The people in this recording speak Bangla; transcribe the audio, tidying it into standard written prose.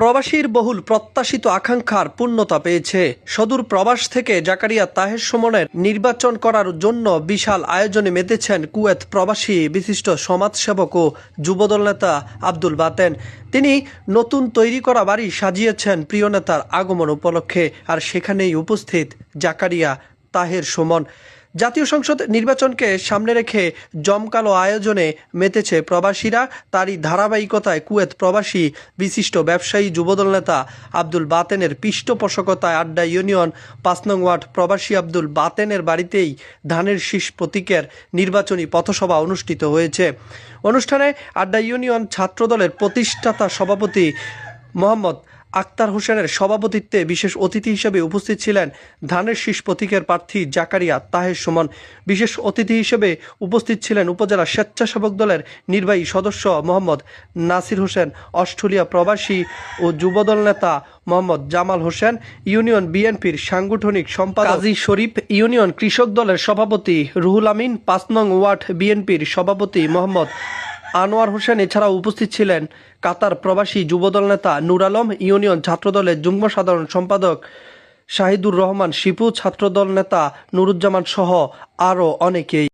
প্রবাসীর বহুল প্রত্যাশিত আকাঙ্ক্ষার পূর্ণতা পেয়েছে। সুদূর প্রবাস থেকে জাকারিয়া তাহের সুমনের নির্বাচন করার জন্য বিশাল আয়োজনে মেতেছেন কুয়েত প্রবাসী বিশিষ্ট সমাজসেবক ও যুবদল নেতা আব্দুল বাতেন। তিনি নতুন তৈরি করা বাড়ি সাজিয়েছেন প্রিয় নেতার আগমন উপলক্ষে, আর সেখানেই উপস্থিত জাকারিয়া তাহের সুমন। জাতীয় সংসদ নির্বাচনকে সামনে রেখে জমকালো আয়োজনে মেতেছে প্রবাসীরা। তারই ধারাবাহিকতায় কুয়েত প্রবাসী বিশিষ্ট ব্যবসায়ী যুবদল নেতা আব্দুল বাতেনের পৃষ্ঠপোষকতায় আড্ডা ইউনিয়ন ৫ নং ওয়ার্ড প্রবাসী আব্দুল বাতেনের বাড়িতেই ধানের শীষ প্রতীকের নির্বাচনী পথসভা অনুষ্ঠিত হয়েছে। অনুষ্ঠানে আড্ডা ইউনিয়ন ছাত্রদলের প্রতিষ্ঠাতা সভাপতি মোহাম্মদ আক্তার হোসেনের সভাপতিত্বে বিশেষ অতিথি হিসেবে উপস্থিত ছিলেন ধানের শীষ প্রতীকের প্রার্থী জাকারিয়া তাহের সুমন। বিশেষ অতিথি হিসেবে উপস্থিত ছিলেন উপজেলা স্বেচ্ছাসেবক দলের নির্বাহী সদস্য মোহাম্মদ নাসির হোসেন, অস্ট্রেলিয়া প্রবাসী ও যুবদল নেতা মোহাম্মদ জামাল হোসেন, ইউনিয়ন বিএনপির সাংগঠনিক সম্পাদক কাজী শরীফ, ইউনিয়ন কৃষক দলের সভাপতি রুহুল আমিন, ৫ নং ওয়ার্ড বিএনপির সভাপতি মোহাম্মদ আনোয়ার হোসেন। এছাড়াও উপস্থিত ছিলেন কাতার প্রবাসী যুবদল নেতা নূর আলম, ইউনিয়ন ছাত্রদলের যুগ্ম সাধারণ সম্পাদক শাহিদুর রহমান শিপু, ছাত্রদল নেতা নুরুজ্জামান সহ আরও অনেকেই।